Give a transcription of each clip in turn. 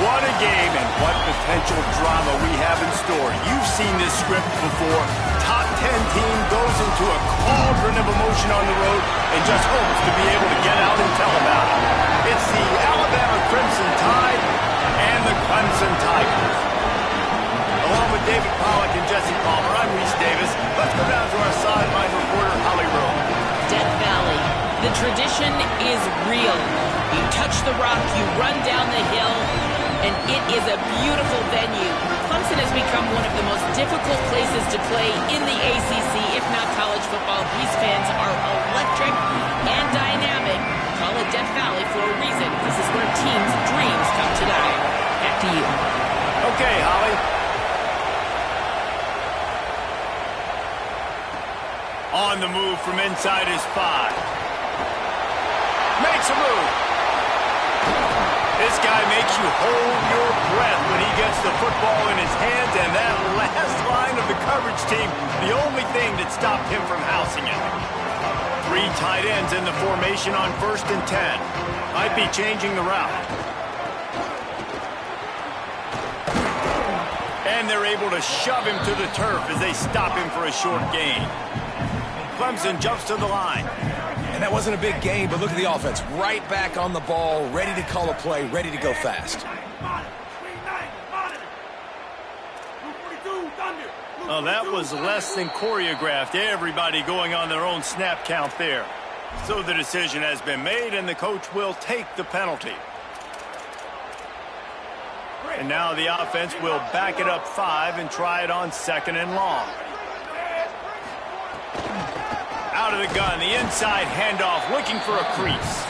What a game and what potential drama we have in store. You've seen this script before. Top 10 team goes into a cauldron of emotion on the road and just hopes to be able to get out and tell about it. It's the Alabama Crimson Tide and the Clemson Tigers. Along with David Pollack and Jesse Palmer, I'm Reese Davis. Let's go down to our sideline reporter, Holly Rowe. Death Valley. The tradition is real. You touch the rock, you run down the hill, and it is a beautiful venue. Clemson has become one of the most difficult places to play in the ACC, if not college football. These fans are electric and dynamic. Call it Death Valley for a reason. This is where teams' dreams come to die. Back to you. Okay, Holly. On the move from inside his 5. Makes a move. This guy makes you hold your breath when he gets the football in his hands, and that last line of the coverage team, the only thing that stopped him from housing it. 3 tight ends in the formation on 1st and 10. Might be changing the route. And they're able to shove him to the turf as they stop him for a short gain. Clemson jumps to the line. And that wasn't a big gain, but look at the offense. Right back on the ball, ready to call a play, ready to go fast. Oh, that was less than choreographed. Everybody going on their own snap count there. So the decision has been made, and the coach will take the penalty. And now the offense will back it up 5 and try it on 2nd and long. Out of the gun, the inside handoff, looking for a crease.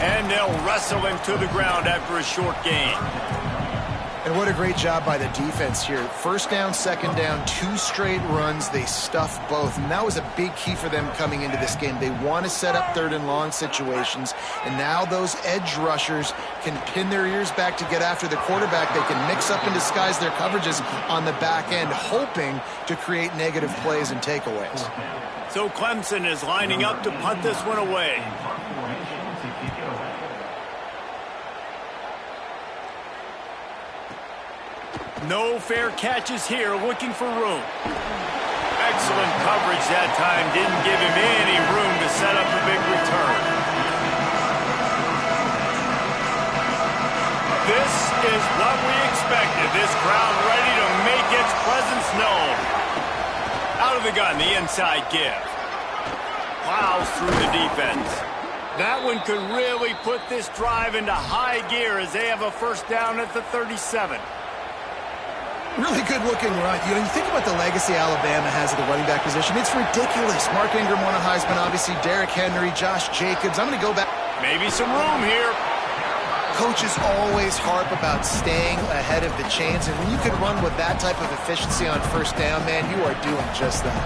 And they'll wrestle him to the ground after a short gain. And what a great job by the defense here. 1st down, 2nd down, 2 straight runs. They stuffed both. And that was a big key for them coming into this game. They want to set up 3rd and long situations. And now those edge rushers can pin their ears back to get after the quarterback. They can mix up and disguise their coverages on the back end, hoping to create negative plays and takeaways. So Clemson is lining up to punt this one away. No fair catches here, looking for room. Excellent coverage that time. Didn't give him any room to set up a big return. This is what we expected. This crowd ready to make its presence known. Out of the gun, the inside give. Plows through the defense. That one could really put this drive into high gear as they have a 1st down at the 37. Really good-looking run. You think about the legacy Alabama has at the running back position. It's ridiculous. Mark Ingram won a Heisman, obviously. Derrick Henry, Josh Jacobs. I'm going to go back. Maybe some room here. Coaches always harp about staying ahead of the chains, and when you can run with that type of efficiency on 1st down, man, you are doing just that.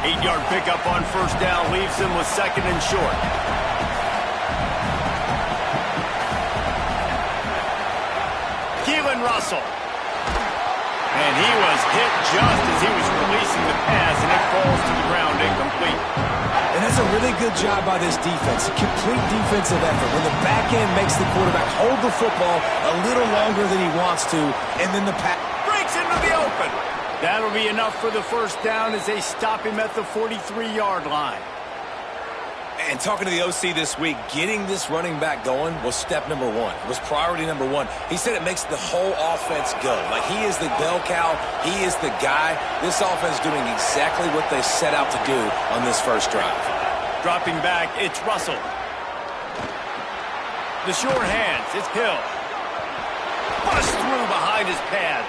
Eight-yard pickup on 1st down leaves him with 2nd and short. Keelan Russell. And he was hit just as he was releasing the pass, and it falls to the ground incomplete. And that's a really good job by this defense. A complete defensive effort. When the back end makes the quarterback hold the football a little longer than he wants to, and then the pass breaks into the open. That'll be enough for the 1st down as they stop him at the 43-yard line. And talking to the OC this week, getting this running back going was step number 1. It was priority number 1. He said it makes the whole offense go. Like, he is the bell cow. He is the guy. This offense doing exactly what they set out to do on this 1st drive. Dropping back, it's Russell. The short hands, it's Hill. Bust through behind his pad.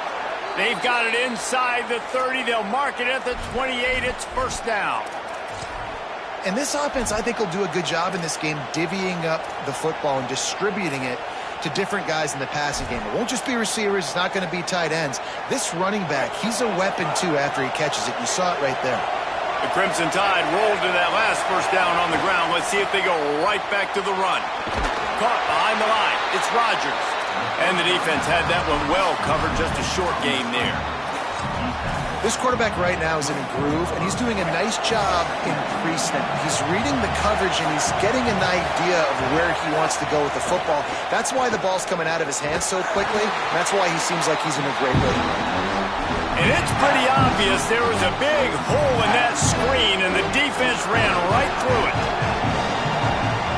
They've got it inside the 30. They'll mark it at the 28. It's 1st down. And this offense, I think, will do a good job in this game divvying up the football and distributing it to different guys in the passing game. It won't just be receivers. It's not going to be tight ends. This running back, he's a weapon, too, after he catches it. You saw it right there. The Crimson Tide rolled to that last 1st down on the ground. Let's see if they go right back to the run. Caught behind the line. It's Rodgers. And the defense had that one well covered. Just a short gain there. This quarterback right now is in a groove, and he's doing a nice job in pre-snap. He's reading the coverage, and he's getting an idea of where he wants to go with the football. That's why the ball's coming out of his hands so quickly. That's why he seems like he's in a great rhythm right now. And it's pretty obvious there was a big hole in that screen, and the defense ran right through it.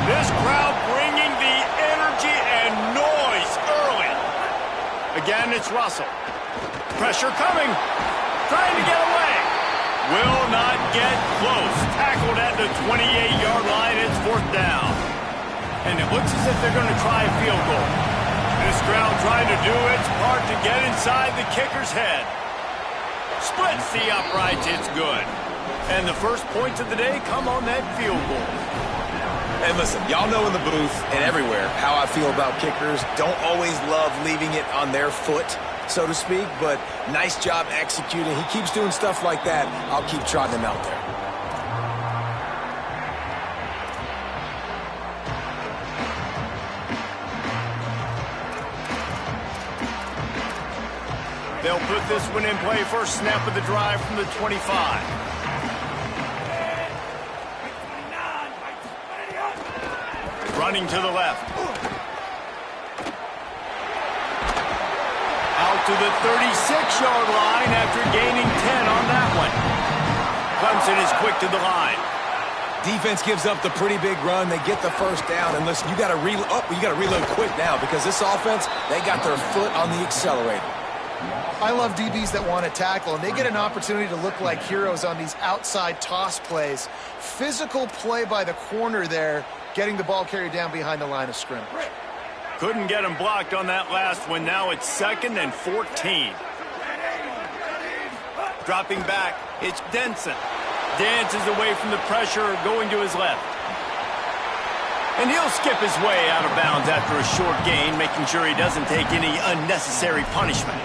This crowd bringing the energy and noise early. Again, it's Russell. Pressure coming. Trying to get away. Will not get close. Tackled at the 28-yard line. It's 4th down. And it looks as if they're going to try a field goal. This crowd trying to do its part to get inside the kicker's head. Splits the uprights. It's good. And the first points of the day come on that field goal. And listen, y'all know in the booth and everywhere how I feel about kickers. Don't always love leaving it on their foot, so to speak, but nice job executing. He keeps doing stuff like that. I'll keep trotting him out there. They'll put this one in play. First snap of the drive from the 25. Running to the left. Out to the 36-yard line after gaining 10 on that one. Clemson is quick to the line. Defense gives up the pretty big run. They get the first down. And listen, you got to reload quick now because this offense, they got their foot on the accelerator. I love DBs that want to tackle, and they get an opportunity to look like heroes on these outside toss plays. Physical play by the corner there, getting the ball carried down behind the line of scrimmage. Couldn't get him blocked on that last one. Now it's 2nd and 14. Dropping back, it's Denson. Dances away from the pressure, going to his left. And he'll skip his way out of bounds after a short gain, making sure he doesn't take any unnecessary punishment.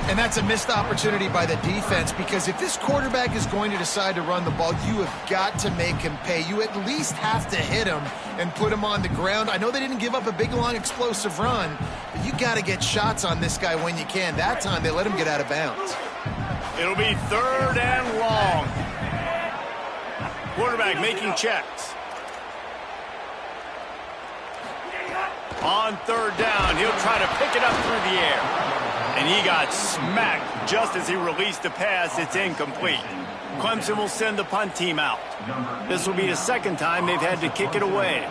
And that's a missed opportunity by the defense, because if this quarterback is going to decide to run the ball, you have got to make him pay. You at least have to hit him and put him on the ground. I know they didn't give up a big, long, explosive run, but you got to get shots on this guy when you can. That time, they let him get out of bounds. It'll be 3rd and long. Quarterback making checks. On 3rd down, he'll try to pick it up through the air. And he got smacked just as he released the pass. It's incomplete. Clemson will send the punt team out. This will be the 2nd time they've had to kick it away.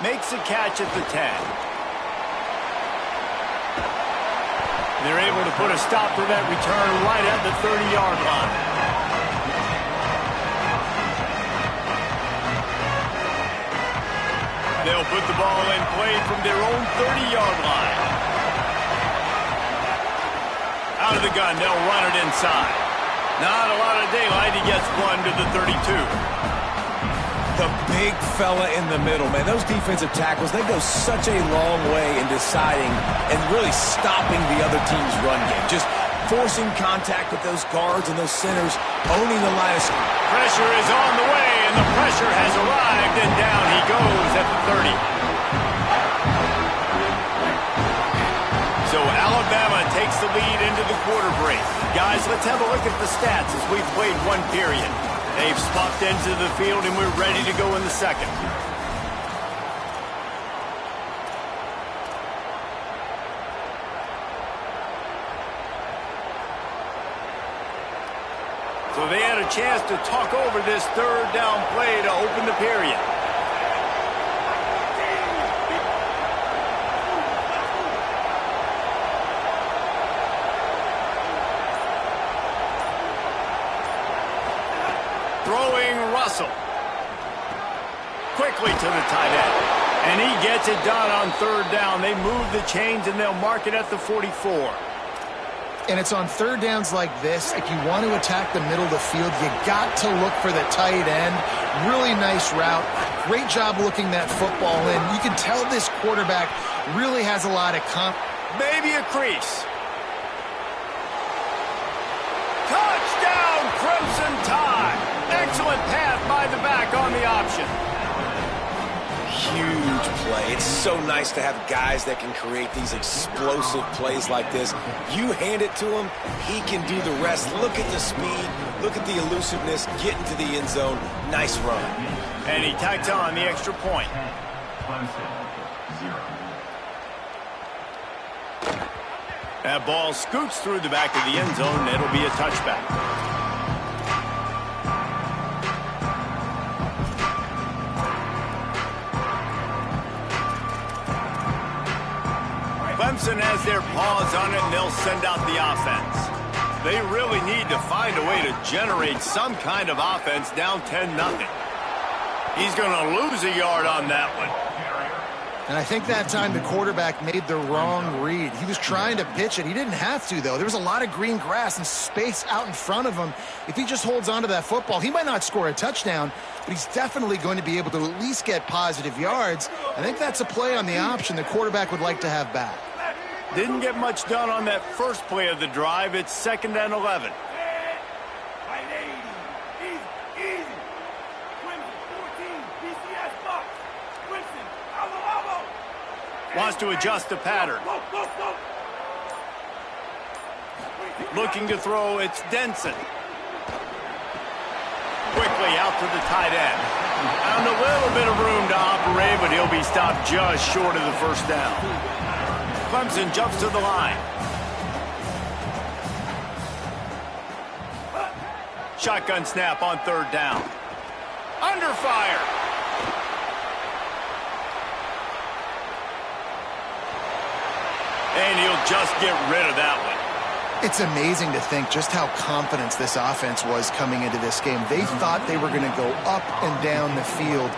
Makes a catch at the 10. They're able to put a stop to that return right at the 30-yard line. They'll put the ball in play from their own 30-yard line. Out of the gun, they'll run it inside. Not a lot of daylight. He gets one to the 32. The big fella in the middle, man. Those defensive tackles, they go such a long way in deciding and really stopping the other team's run game. Just forcing contact with those guards and those centers, owning the line of scrimmage. Pressure is on the way, and the pressure has arrived, and down he goes at the 30. So Alabama takes the lead into the quarter break. Guys, let's have a look at the stats as we've played one period. They've swapped into the field, and we're ready to go in the second. So they had a chance to talk over this 3rd down play to open the period. Throwing Russell. Quickly to the tight end. And he gets it done on 3rd down. They move the chains, and they'll mark it at the 44. And it's on 3rd downs like this. If you want to attack the middle of the field, you got to look for the tight end. Really nice route. Great job looking that football in. You can tell this quarterback really has a lot of Maybe a crease. Touchdown, Crimson Tide. Excellent pass by the back on the option. huge play. It's so nice to have guys that can create these explosive plays like this. You hand it to him, he can do the rest. Look at the speed. Look at the elusiveness. Get into the end zone. Nice run. And he tacks on the extra point. That ball scoots through the back of the end zone. It'll be a touchback. Clemson has their paws on it, and they'll send out the offense. They really need to find a way to generate some kind of offense down 10-0. He's going to lose a yard on that one. And I think that time the quarterback made the wrong read. He was trying to pitch it. He didn't have to, though. There was a lot of green grass and space out in front of him. If he just holds on to that football, he might not score a touchdown, but he's definitely going to be able to at least get positive yards. I think that's a play on the option the quarterback would like to have back. Didn't get much done on that first play of the drive. It's 2nd and 11. Wants to adjust the pattern. Looking to throw, it's Denson. Quickly out to the tight end. Found a little bit of room to operate, but he'll be stopped just short of the first down. Clemson jumps to the line. Shotgun snap on 3rd down. Under fire. And he'll just get rid of that one. It's amazing to think just how confident this offense was coming into this game. They thought they were going to go up and down the field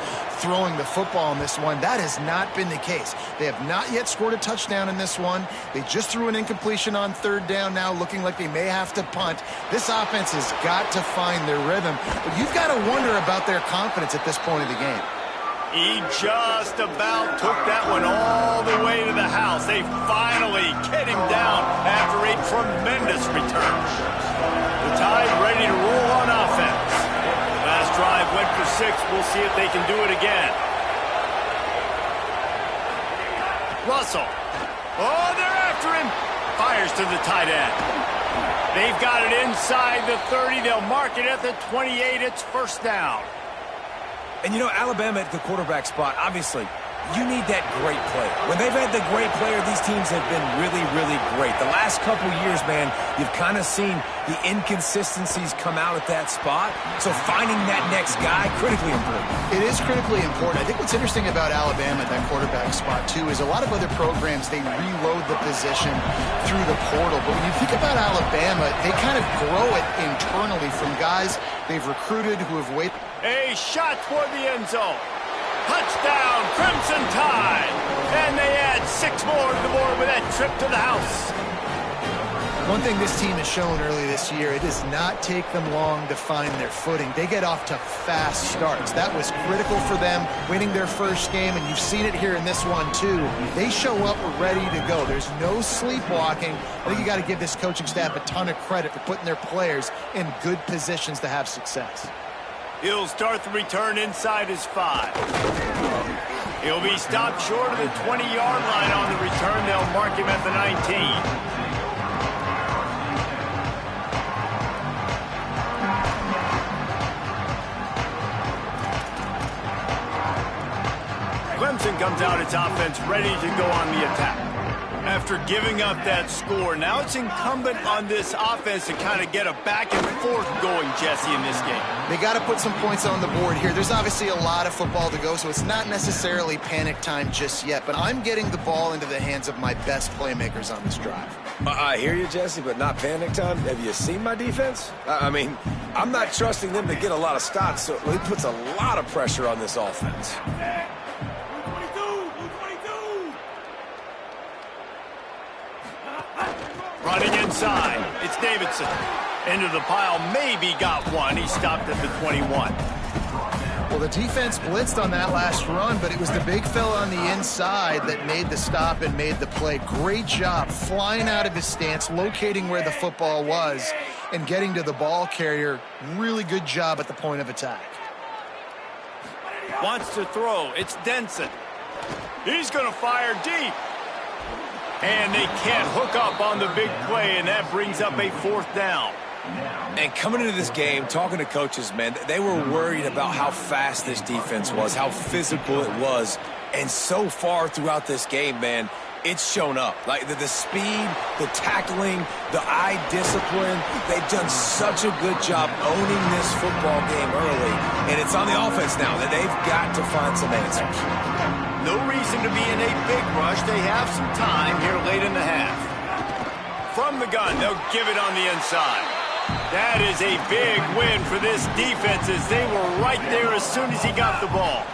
throwing the football in this one. That has not been the case. They have not yet scored a touchdown in this one. They just threw an incompletion on 3rd down now, looking like they may have to punt. This offense has got to find their rhythm. But you've got to wonder about their confidence at this point of the game. He just about took that one all the way to the house. They finally get him down after a tremendous return. The Tide ready to roll on offense. Last drive went for 6. We'll see if they can do it again. Russell. Oh, they're after him. Fires to the tight end. They've got it inside the 30. They'll mark it at the 28. It's 1st down. And, you know, Alabama at the quarterback spot, obviously, you need that great player. When they've had the great player, these teams have been really, really great. The last couple years, man, you've kind of seen the inconsistencies come out at that spot. So finding that next guy, critically important. It is critically important. I think what's interesting about Alabama at that quarterback spot, too, is a lot of other programs, they reload the position through the portal. But when you think about Alabama, they kind of grow it internally from guys they've recruited who have waited. A shot toward the end zone. Touchdown, Crimson Tide. And they add 6 more to the board with that trip to the house. One thing this team has shown early this year, it does not take them long to find their footing. They get off to fast starts. That was critical for them, winning their first game, and you've seen it here in this one, too. They show up ready to go. There's no sleepwalking. I think you got to give this coaching staff a ton of credit for putting their players in good positions to have success. He'll start the return inside his 5. He'll be stopped short of the 20-yard line on the return. They'll mark him at the 19. Clemson comes out its offense ready to go on the attack. After giving up that score, now it's incumbent on this offense to kind of get a back and forth going, Jesse, in this game. They got to put some points on the board here. There's obviously a lot of football to go, so it's not necessarily panic time just yet, but I'm getting the ball into the hands of my best playmakers on this drive. I hear you, Jesse, but not panic time. Have you seen my defense? I mean, I'm not trusting them to get a lot of stops, so it puts a lot of pressure on this offense. Running inside, it's Davidson. Into the pile, maybe got one. He stopped at the 21. Well, the defense blitzed on that last run, but it was the big fella on the inside that made the stop and made the play. Great job flying out of his stance, locating where the football was, and getting to the ball carrier. Really good job at the point of attack. Wants to throw. It's Denson. He's going to fire deep. And they can't hook up on the big play, and that brings up a 4th down. And coming into this game, talking to coaches, man, they were worried about how fast this defense was, how physical it was. And so far throughout this game, man, it's shown up. Like the speed, the tackling, the eye discipline, they've done such a good job owning this football game early. And it's on the offense now that they've got to find some answers. No reason to be in a big rush. They have some time here late in the half. From the gun, they'll give it on the inside. That is a big win for this defense as they were right there as soon as he got the ball.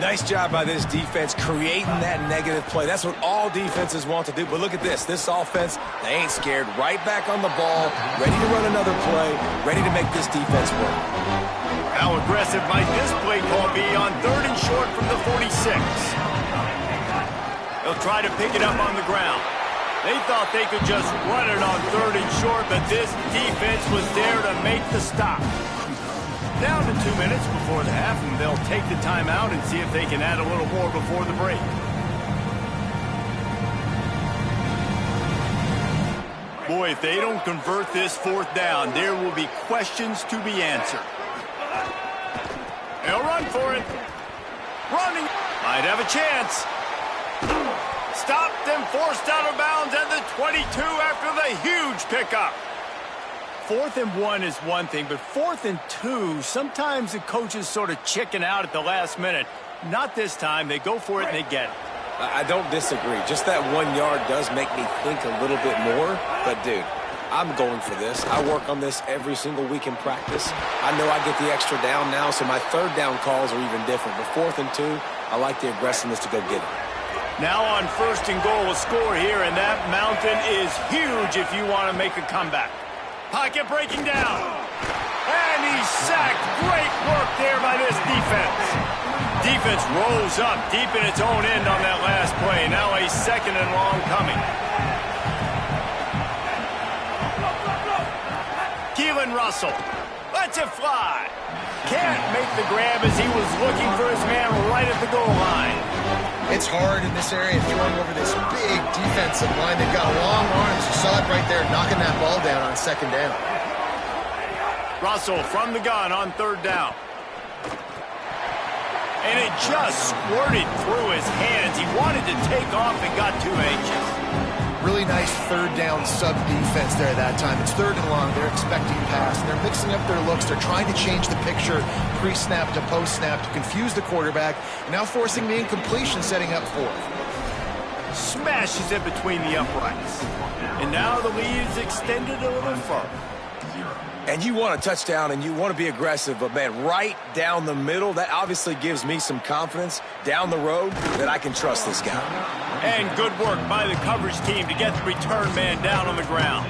Nice job by this defense creating that negative play. That's what all defenses want to do. But look at this. This offense, they ain't scared. Right back on the ball, ready to run another play, ready to make this defense work. How aggressive might this play call be on 3rd and short from the 46? They'll try to pick it up on the ground. They thought they could just run it on 3rd and short, but this defense was there to make the stop. Down to 2 minutes before the half, and they'll take the timeout and see if they can add a little more before the break. Boy, if they don't convert this 4th down, there will be questions to be answered. They'll run for it. Running. Might have a chance. Stopped and forced out of bounds at the 22 after the huge pickup. 4th and 1 is one thing, but 4th and 2, sometimes the coaches sort of chicken out at the last minute. Not this time. They go for it and they get it. I don't disagree. Just that 1 yard does make me think a little bit more. But, dude, I'm going for this. I work on this every single week in practice. I know I get the extra down now, so my 3rd down calls are even different. But 4th and 2, I like the aggressiveness to go get it. Now on 1st and goal, a score here, and that mountain is huge if you want to make a comeback. Pocket breaking down. And he's sacked. Great work there by this defense. Defense rolls up deep in its own end on that last play. Now a 2nd and long coming. Keelan Russell lets it fly. Can't make the grab as he was looking for his man right at the goal line. It's hard in this area throwing over this big defensive line. They've got long arms. You saw it right there, knocking that ball down on 2nd down. Russell from the gun on 3rd down. And it just squirted through his hands. He wanted to take off and got too anxious. Really nice 3rd down sub defense there that time. It's 3rd and long. They're expecting pass. They're mixing up their looks. They're trying to change the picture pre-snap to post-snap to confuse the quarterback. Now forcing the incompletion, setting up 4th. Smashes it between the uprights. And now the lead is extended a little further. And you want a touchdown and you want to be aggressive, but, man, right down the middle, that obviously gives me some confidence down the road that I can trust this guy. And good work by the coverage team to get the return man down on the ground.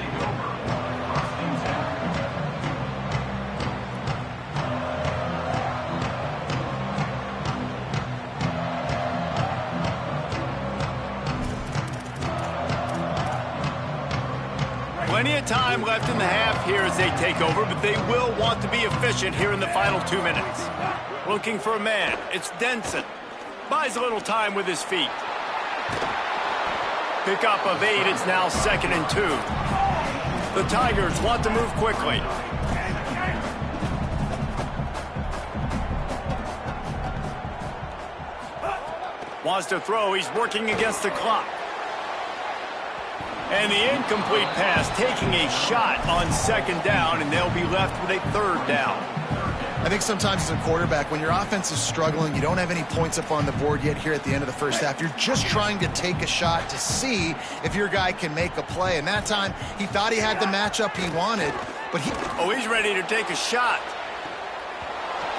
Plenty of time left in the half here as they take over, but they will want to be efficient here in the final 2 minutes. Looking for a man. It's Denson. Buys a little time with his feet. Pickup of 8. It's now 2nd and 2. The Tigers want to move quickly. Wants to throw. He's working against the clock. And the incomplete pass, taking a shot on 2nd down, and they'll be left with a 3rd down. I think sometimes as a quarterback, when your offense is struggling, you don't have any points up on the board yet here at the end of the first half. You're just trying to take a shot to see if your guy can make a play. And that time, he thought he had the matchup he wanted, but he's ready to take a shot.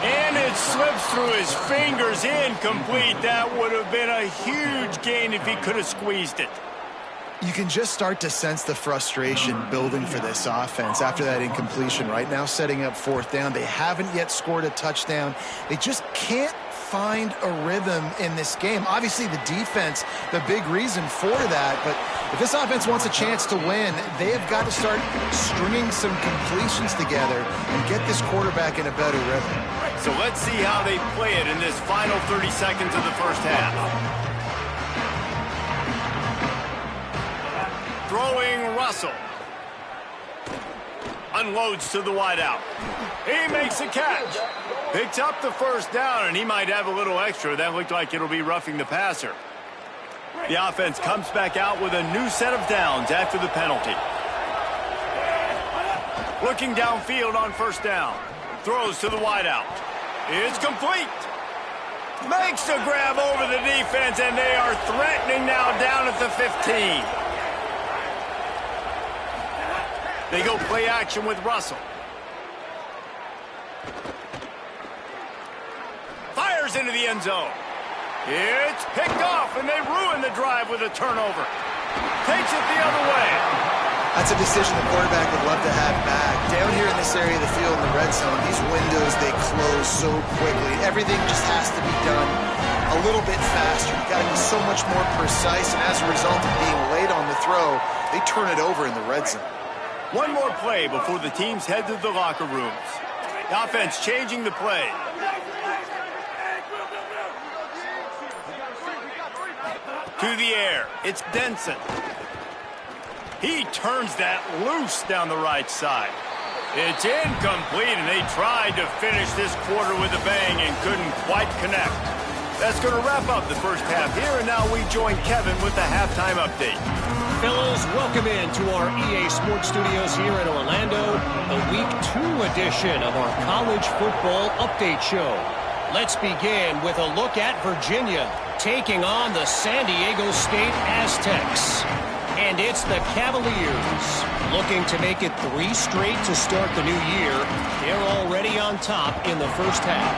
And it slips through his fingers, incomplete. That would have been a huge gain if he could have squeezed it. You can just start to sense the frustration building for this offense after that incompletion. Right now, setting up 4th down. They haven't yet scored a touchdown. They just can't find a rhythm in this game. Obviously, the defense, the big reason for that. But if this offense wants a chance to win, they have got to start stringing some completions together and get this quarterback in a better rhythm. So let's see how they play it in this final 30 seconds of the first half. Throwing Russell. Unloads to the wideout. He makes a catch. Picks up the first down, and he might have a little extra. That looked like it'll be roughing the passer. The offense comes back out with a new set of downs after the penalty. Looking downfield on first down. Throws to the wideout. It's complete. Makes the grab over the defense, and they are threatening now down at the 15. They go play action with Russell. Fires into the end zone. It's picked off, and they ruin the drive with a turnover. Takes it the other way. That's a decision the quarterback would love to have back. Down here in this area of the field in the red zone, these windows, they close so quickly. Everything just has to be done a little bit faster. You've got to be so much more precise, and as a result of being late on the throw, they turn it over in the red zone. One more play before the teams head to the locker rooms. The offense changing the play. To the air. It's Denson. He turns that loose down the right side. It's incomplete, and they tried to finish this quarter with a bang and couldn't quite connect. That's going to wrap up the first half here, and now we join Kevin with the halftime update. Fellas, welcome in to our EA Sports Studios here in Orlando, the Week 2 edition of our College Football Update Show. Let's begin with a look at Virginia taking on the San Diego State Aztecs. And it's the Cavaliers looking to make it 3 straight to start the new year. They're already on top in the first half.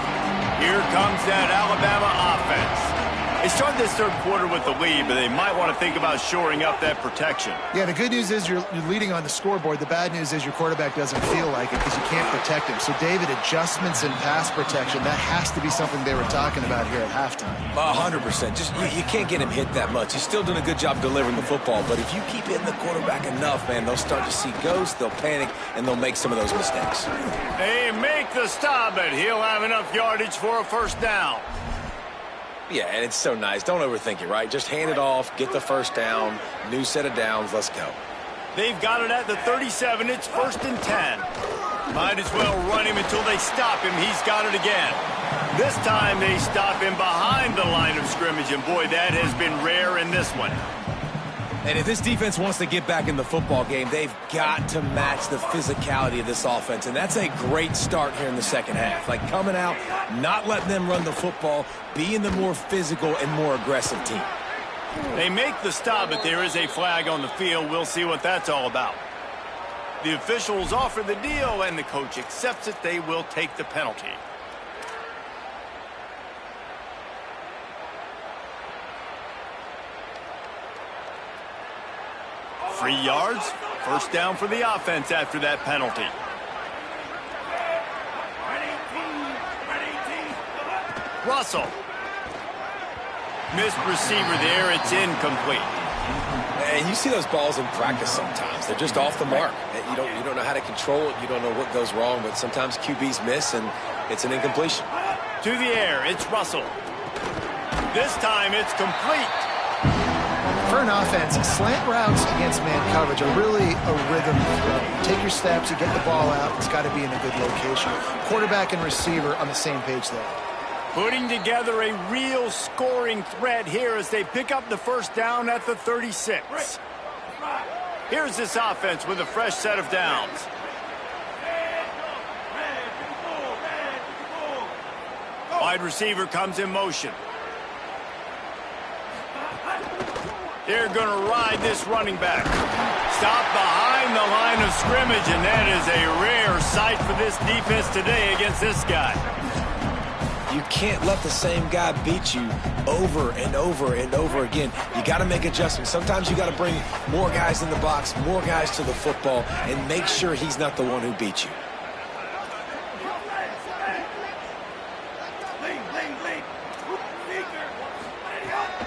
Here comes that Alabama offense. They started this third quarter with the lead, but they might want to think about shoring up that protection. Yeah, the good news is you're leading on the scoreboard. The bad news is your quarterback doesn't feel like it because you can't protect him. So, David, adjustments in pass protection, that has to be something they were talking about here at halftime. 100%. Just you can't get him hit that much. He's still doing a good job delivering the football, but if you keep hitting the quarterback enough, man, they'll start to see ghosts, they'll panic, and they'll make some of those mistakes. They make the stop, but he'll have enough yardage for a first down. Yeah, and it's so nice. Don't overthink it, right? Just hand it off, get the first down, new set of downs, let's go. They've got it at the 37. It's 1st and 10. Might as well run him until they stop him. He's got it again. This time they stop him behind the line of scrimmage, and boy, that has been rare in this one. And if this defense wants to get back in the football game, they've got to match the physicality of this offense. And that's a great start here in the second half. Like coming out, not letting them run the football, being the more physical and more aggressive team. They make the stop, but there is a flag on the field. We'll see what that's all about. The officials offer the deal, and the coach accepts it. They will take the penalty. 3 yards, first down for the offense after that penalty. Russell. Missed receiver there, it's incomplete. And you see those balls in practice sometimes. They're just off the mark. You don't know how to control it. You don't know what goes wrong, but sometimes QBs miss, and it's an incompletion. To the air, it's Russell. This time it's complete. For an offense, slant routes against man coverage are really a rhythm throw. Take your steps, you get the ball out, it's got to be in a good location. Quarterback and receiver on the same page there. Putting together a real scoring threat here as they pick up the first down at the 36. Here's this offense with a fresh set of downs. Wide receiver comes in motion. They're going to ride this running back. Stop behind the line of scrimmage, and that is a rare sight for this defense today against this guy. You can't let the same guy beat you over and over and over again. You got to make adjustments. Sometimes you got to bring more guys in the box, more guys to the football, and make sure he's not the one who beats you.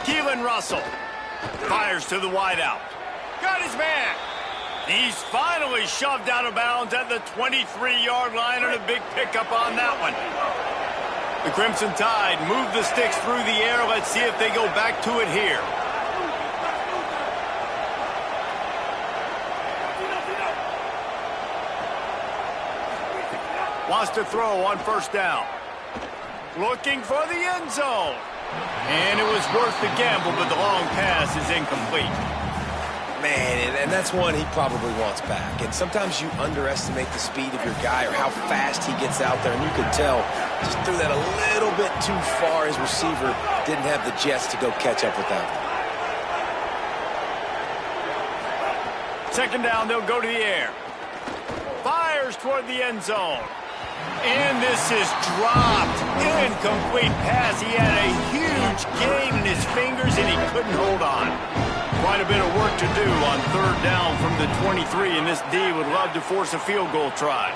Keelan Russell fires to the wideout. Got his man. He's finally shoved out of bounds at the 23-yard line, and a big pickup on that one. The Crimson Tide move the sticks through the air. Let's see if they go back to it here. Wants to throw on first down. Looking for the end zone. And it was worth the gamble, but the long pass is incomplete. Man, and that's one he probably wants back. And sometimes you underestimate the speed of your guy or how fast he gets out there. And you can tell just threw that a little bit too far. His receiver didn't have the jets to go catch up with that. Second down, they'll go to the air. Fires toward the end zone. And this is dropped. Incomplete pass. He had a huge gain in his fingers, and he couldn't hold on. Quite a bit of work to do on third down from the 23, and this D would love to force a field goal try.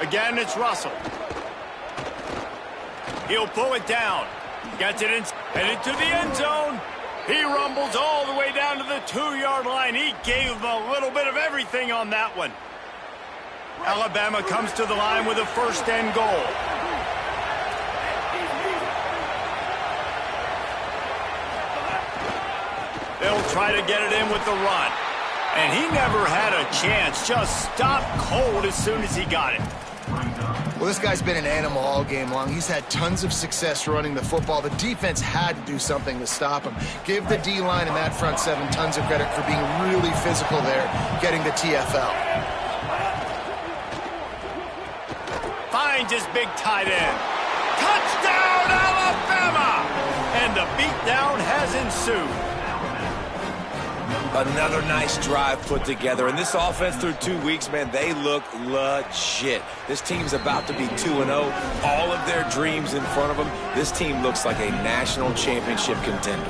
Again, it's Russell. He'll pull it down. Gets it in, headed to the end zone. He rumbles all the way down to the 2-yard line. He gave him a little bit of everything on that one. Alabama comes to the line with a first and goal. They'll try to get it in with the run. And he never had a chance. Just stopped cold as soon as he got it. Well, this guy's been an animal all game long. He's had tons of success running the football. The defense had to do something to stop him. Give the D-line and that front seven tons of credit for being really physical there, getting the TFL. Finds his big tight end. Touchdown, Alabama! And the beatdown has ensued. Another nice drive put together. And this offense through 2 weeks, man, they look legit. This team's about to be 2-0. All of their dreams in front of them. This team looks like a national championship contender.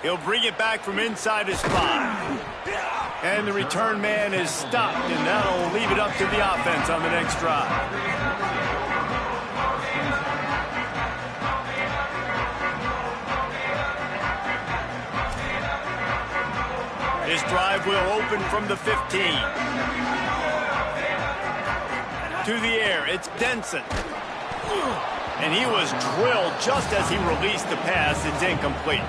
He'll bring it back from inside his 5. And the return man is stopped, and that'll leave it up to the offense on the next drive. This drive will open from the 15. To the air, it's Denson. And he was drilled just as he released the pass. It's incomplete.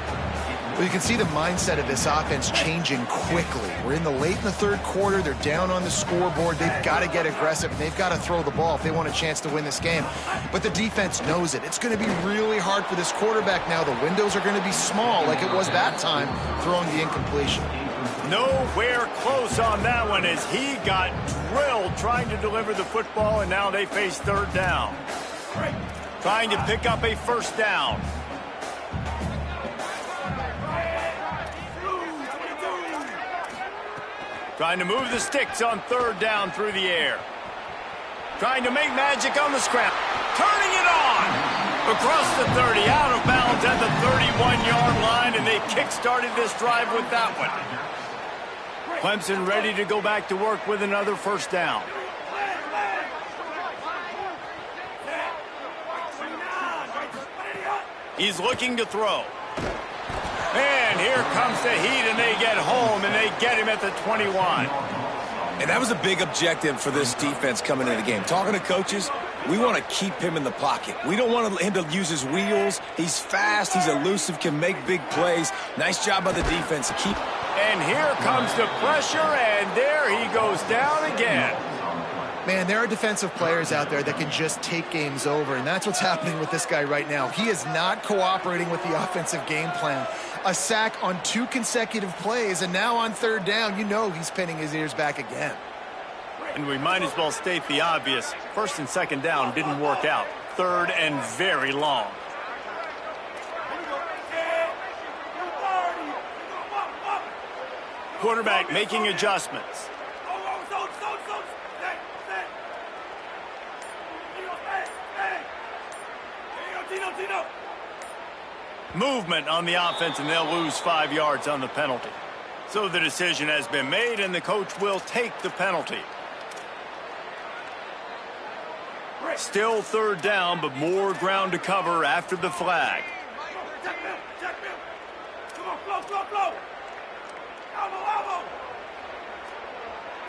Well, you can see the mindset of this offense changing quickly. We're in the third quarter. They're down on the scoreboard. They've got to get aggressive. They've got to throw the ball if they want a chance to win this game. But the defense knows it. It's going to be really hard for this quarterback now. The windows are going to be small like it was that time throwing the incompletion. Nowhere close on that one as he got drilled trying to deliver the football, and now they face third down. Trying to pick up a first down. Trying to move the sticks on third down through the air. Trying to make magic on the scrap. Turning it on! Across the 30, out of bounds at the 31-yard line, and they kick-started this drive with that one. Clemson ready to go back to work with another first down. He's looking to throw. And here comes the heat, and they get home, and they get him at the 21. And that was a big objective for this defense coming into the game. Talking to coaches, we want to keep him in the pocket. We don't want him to use his wheels. He's fast, he's elusive, can make big plays. Nice job by the defense to keep. And here comes the pressure, and there he goes down again. Man, there are defensive players out there that can just take games over, and that's what's happening with this guy right now. He is not cooperating with the offensive game plan. A sack on 2 consecutive plays, and now on third down, you know he's pinning his ears back again. And we might as well state the obvious. First and second down didn't work out. Third and very long. Quarterback making adjustments. Movement on the offense, and they'll lose 5 yards on the penalty. So the decision has been made, and the coach will take the penalty. Still third down, but more ground to cover after the flag. Come on, flow. Elbow.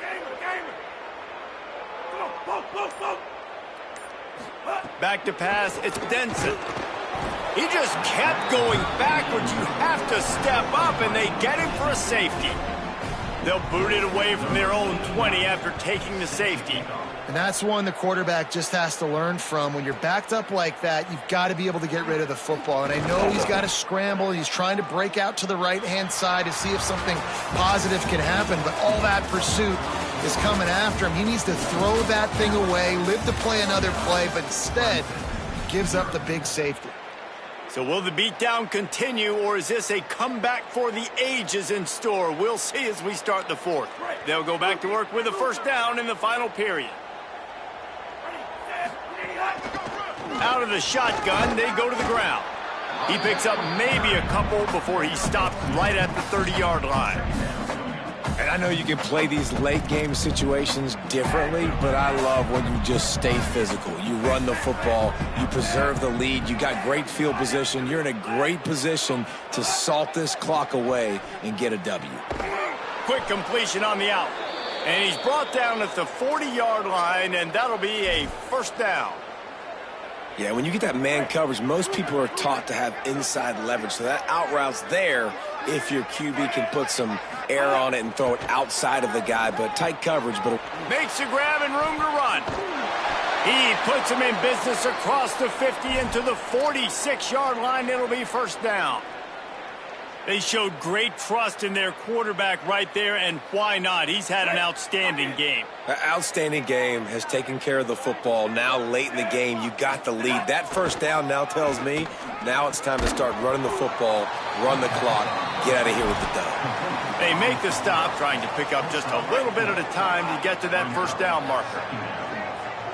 Gamer. Come on, flow. Back to pass, it's Denson. He just kept going backwards. You have to step up, and they get him for a safety. They'll boot it away from their own 20 after taking the safety. And that's one the quarterback just has to learn from. When you're backed up like that, you've got to be able to get rid of the football. And I know he's got to scramble. He's trying to break out to the right-hand side to see if something positive can happen. But all that pursuit is coming after him. He needs to throw that thing away, live to play another play, but instead gives up the big safety. So will the beatdown continue, or is this a comeback for the ages in store? We'll see as we start the fourth. They'll go back to work with a first down in the final period. Out of the shotgun, they go to the ground. He picks up maybe a couple before he stopped right at the 30-yard line. And I know you can play these late-game situations differently, but I love when you just stay physical. You run the football, you preserve the lead, you got great field position. You're in a great position to salt this clock away and get a W. Quick completion on the out. And he's brought down at the 40-yard line, and that'll be a first down. Yeah, when you get that man coverage, most people are taught to have inside leverage. So that out route's there if your QB can put some air on it and throw it outside of the guy. But tight coverage. But makes a grab and room to run. He puts him in business across the 50 into the 46-yard line. It'll be first down. They showed great trust in their quarterback right there, and why not? He's had an outstanding game. An outstanding game, has taken care of the football. Now late in the game, you got the lead. That first down now tells me now it's time to start running the football, run the clock, get out of here with the dub. They make the stop, trying to pick up just a little bit at a time to get to that first down marker.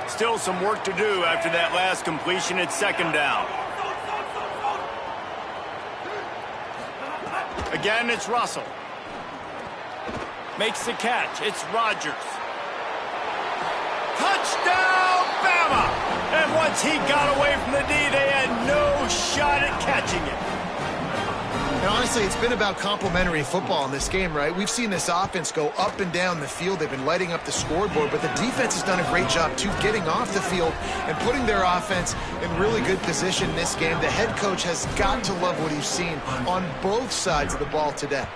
Still some work to do after that last completion. It's second down. Again, it's Russell. Makes the catch. It's Rodgers. Touchdown, Bama! And once he got away from the D, they had no shot at catching it. And honestly, it's been about complementary football in this game, right? We've seen this offense go up and down the field. They've been lighting up the scoreboard, but the defense has done a great job, too, getting off the field and putting their offense in really good position in this game. The head coach has got to love what he's seen on both sides of the ball today.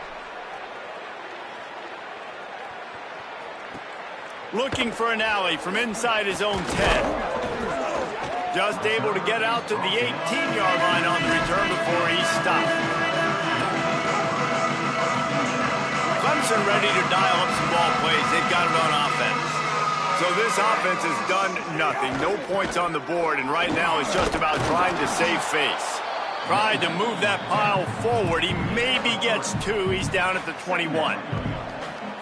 Looking for an alley from inside his own 10. Just able to get out to the 18-yard line on the return before he stopped. Clemson ready to dial up some ball plays. They've got it on offense. So this offense has done nothing. No points on the board, and right now it's just about trying to save face. Tried to move that pile forward. He maybe gets two. He's down at the 21.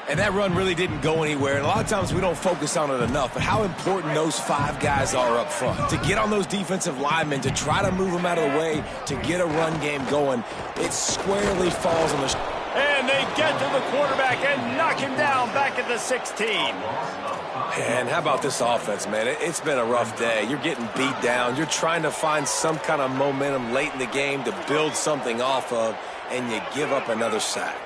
And that run really didn't go anywhere. And a lot of times we don't focus on it enough. But how important those five guys are up front. To get on those defensive linemen, to try to move them out of the way, to get a run game going, it squarely falls on the... And they get to the quarterback and knock him down back at the 16. And how about this offense, man? It's been a rough day. You're getting beat down. You're trying to find some kind of momentum late in the game to build something off of, and you give up another sack.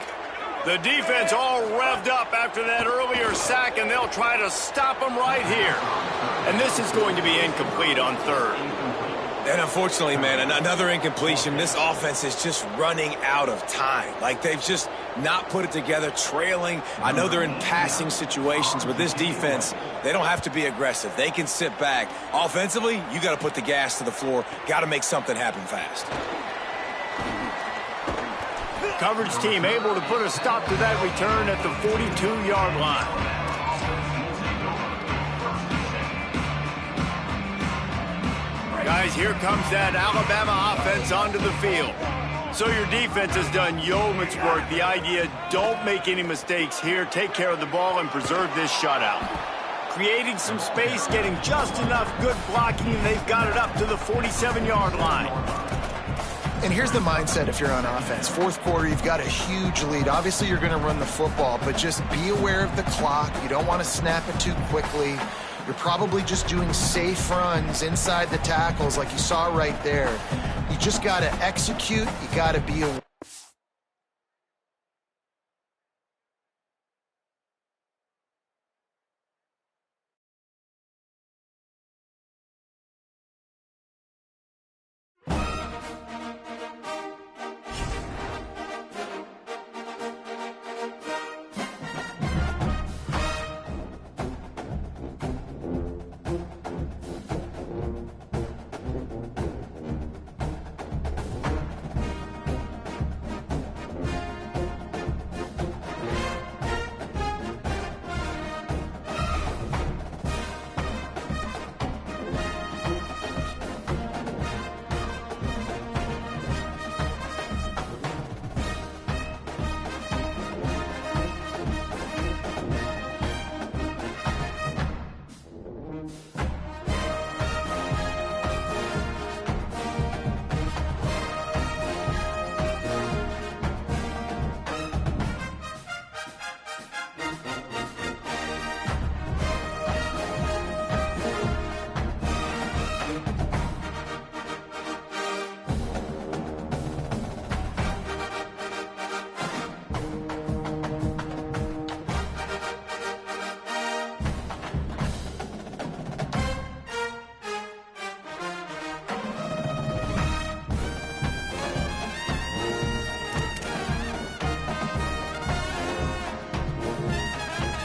The defense all revved up after that earlier sack, and they'll try to stop them right here. And this is going to be incomplete on third. And unfortunately, man, another incompletion. This offense is just running out of time. Like, they've just not put it together, trailing. I know they're in passing situations, but this defense, they don't have to be aggressive. They can sit back. Offensively, you got to put the gas to the floor. Got to make something happen fast. Coverage team able to put a stop to that return at the 42-yard line. Guys, here comes that Alabama offense onto the field. So your defense has done yeoman's work. The idea, don't make any mistakes here. Take care of the ball and preserve this shutout. Creating some space, getting just enough good blocking, and they've got it up to the 47-yard line. And here's the mindset if you're on offense. Fourth quarter, you've got a huge lead. Obviously, you're going to run the football, but just be aware of the clock. You don't want to snap it too quickly. You're probably just doing safe runs inside the tackles like you saw right there. You just got to execute. You got to be aware.